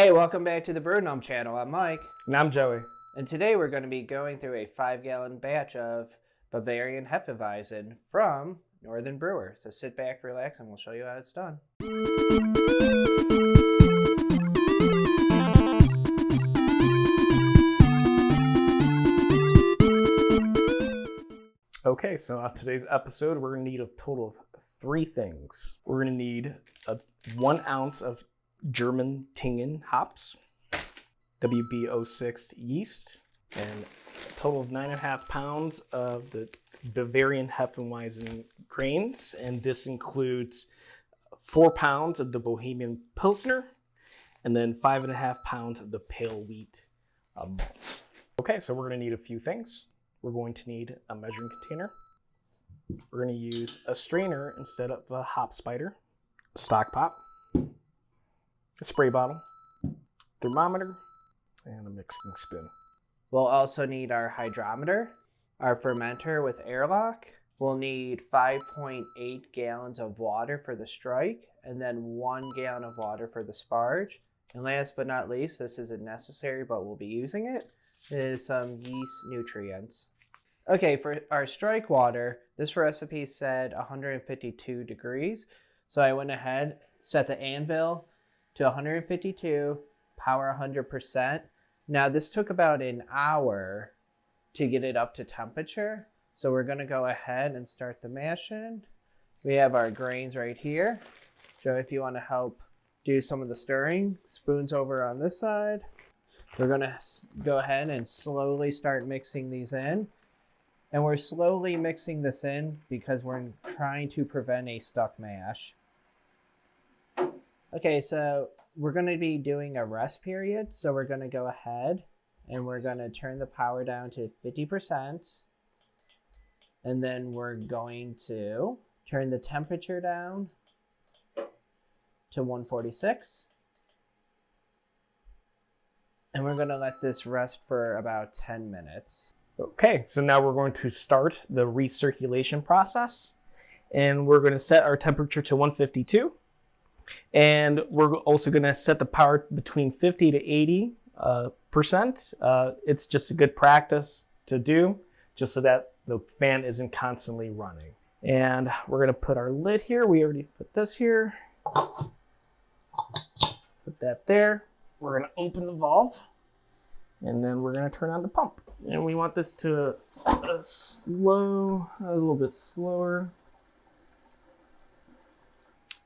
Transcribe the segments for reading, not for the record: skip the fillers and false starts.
Hey, welcome back to the Brew Gnome channel. I'm Mike. And I'm Joey. And today we're going to be going through a 5-gallon batch of Bavarian Hefeweizen from Northern Brewer. So sit back, relax, and we'll show you how it's done. Okay, so on today's episode, we're going to need a total of 3 things. We're going to need 1 ounce of German Pilsner hops, WB-06 yeast, and a total of 9.5 pounds of the Bavarian Hefeweizen grains, and this includes 4 pounds of the Bohemian Pilsner, and then 5.5 pounds of the pale wheat malts. Okay, so we're going to need a few things. We're going to need a measuring container. We're going to use a strainer instead of a hop spider, a stock pot, a spray bottle, thermometer, and a mixing spoon. We'll also need our hydrometer, our fermenter with airlock. We'll need 5.8 gallons of water for the strike, and then 1 gallon of water for the sparge. And last but not least, this isn't necessary, but we'll be using it, is some yeast nutrients. Okay, for our strike water, this recipe said 152 degrees. So I went ahead, set the anvil to 152, power 100%. Now this took about an hour to get it up to temperature. So we're gonna go ahead and start the mashing. We have our grains right here. Joe, if you wanna help do some of the stirring, spoons over on this side. We're gonna go ahead and slowly start mixing these in. And we're slowly mixing this in because we're trying to prevent a stuck mash. Okay, so we're going to be doing a rest period. So we're going to go ahead and we're going to turn the power down to 50%. And then we're going to turn the temperature down to 146. And we're going to let this rest for about 10 minutes. Okay, so now we're going to start the recirculation process. And we're going to set our temperature to 152. And we're also going to set the power between 50 to 80%. It's just a good practice to do, just so that the fan isn't constantly running. And we're going to put our lid here. We already put this here. Put that there. We're going to open the valve. And then we're going to turn on the pump. And we want this to a little bit slower.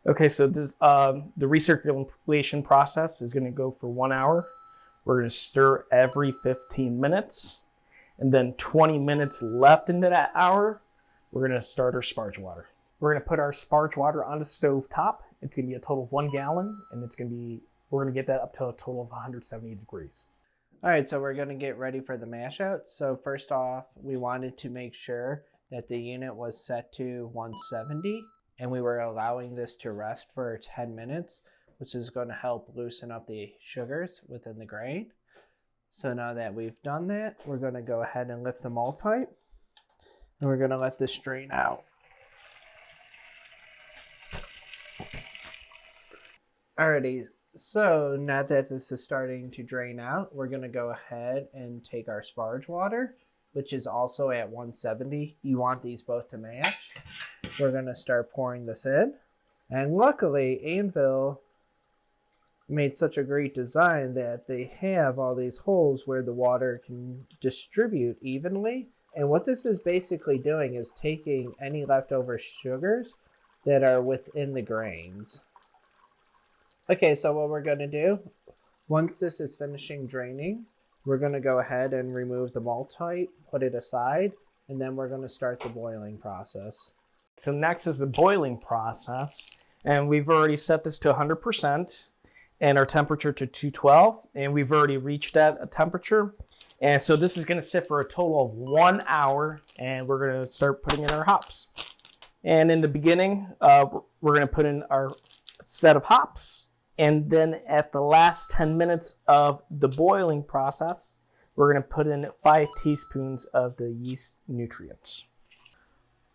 Okay, so this, the recirculation process is going to go for 1 hour. We're going to stir every 15 minutes. And then 20 minutes left into that hour, we're going to start our sparge water. We're going to put our sparge water on the stove top. It's going to be a total of 1 gallon, and we're going to get that up to a total of 170 degrees. All right, so we're going to get ready for the mash out. So first off, we wanted to make sure that the unit was set to 170, and we were allowing this to rest for 10 minutes, which is going to help loosen up the sugars within the grain. So now that we've done that, we're going to go ahead and lift the malt pipe, and we're going to let this strain out. Alrighty. So now that this is starting to drain out, we're going to go ahead and take our sparge water, which is also at 170. You want these both to match. We're going to start pouring this in. And luckily, Anvil made such a great design that they have all these holes where the water can distribute evenly. And what this is basically doing is taking any leftover sugars that are within the grains. Okay, so what we're going to do, once this is finishing draining, we're going to go ahead and remove the malt pipe, put it aside, and then we're going to start the boiling process. So next is the boiling process, and we've already set this to 100% and our temperature to 212, and we've already reached that temperature. And so this is going to sit for a total of 1 hour, and we're going to start putting in our hops. And in the beginning, we're going to put in our set of hops. And then at the last 10 minutes of the boiling process, we're going to put in 5 teaspoons of the yeast nutrients.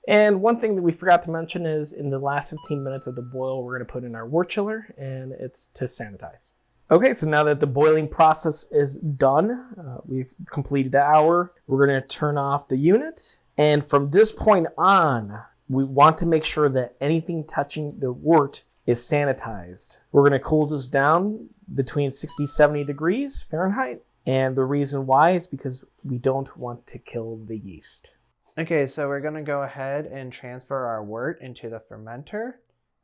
And one thing that we forgot to mention is in the last 15 minutes of the boil, we're going to put in our Wort Chiller, and it's to sanitize. Okay, so now that the boiling process is done, we've completed the hour, we're going to turn off the unit. And from this point on, we want to make sure that anything touching the wort is sanitized. We're going to cool this down between 60, 70 degrees Fahrenheit. And the reason why is because we don't want to kill the yeast. Okay, so we're going to go ahead and transfer our wort into the fermenter.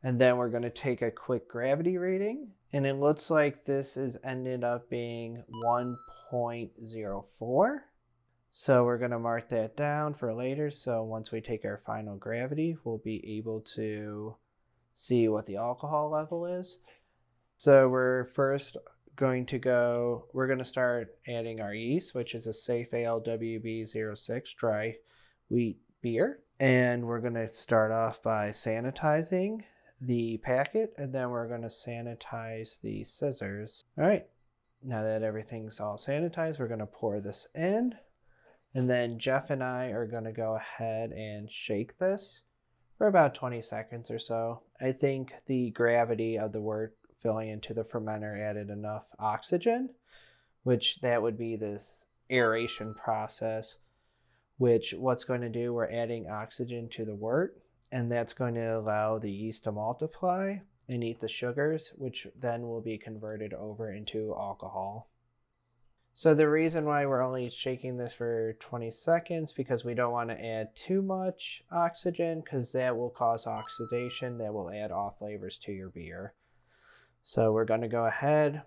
And then we're going to take a quick gravity reading. And it looks like this is ended up being 1.04. So we're going to mark that down for later. So once we take our final gravity, we'll be able to see what the alcohol level is. So we're going to start adding our yeast, which is a SafAle WB-06 dry wheat beer. And we're going to start off by sanitizing the packet, and then we're going to sanitize the scissors. All right, now that everything's all sanitized, we're going to pour this in, and then Jeff and I are going to go ahead and shake this for about 20 seconds or so. I think the gravity of the wort filling into the fermenter added enough oxygen, which that would be this aeration process, which what's going to do, we're adding oxygen to the wort, and that's going to allow the yeast to multiply and eat the sugars, which then will be converted over into alcohol. So the reason why we're only shaking this for 20 seconds, because we don't want to add too much oxygen, because that will cause oxidation, that will add off flavors to your beer. So we're going to go ahead,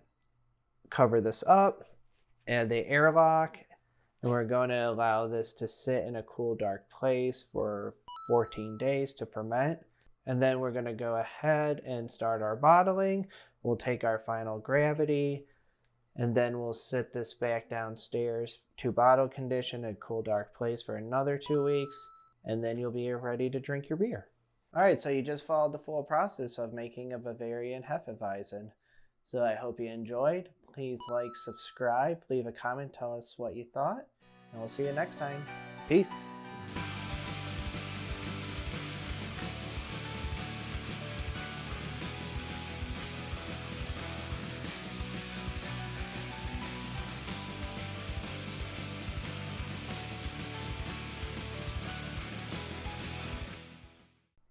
cover this up, add the airlock, and we're going to allow this to sit in a cool, dark place for 14 days to ferment. And then we're going to go ahead and start our bottling. We'll take our final gravity, and then we'll sit this back downstairs to bottle condition in a cool, dark place for another 2 weeks, and then you'll be ready to drink your beer. All right, so you just followed the full process of making a Bavarian Hefeweizen. So I hope you enjoyed. Please like, subscribe, leave a comment, tell us what you thought, and we'll see you next time. Peace.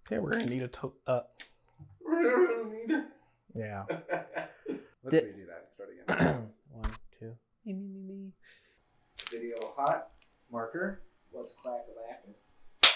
Okay, we're going to need a yeah. Let's redo that and start again. 1, 2. Me. Video hot. Marker. Let's clack a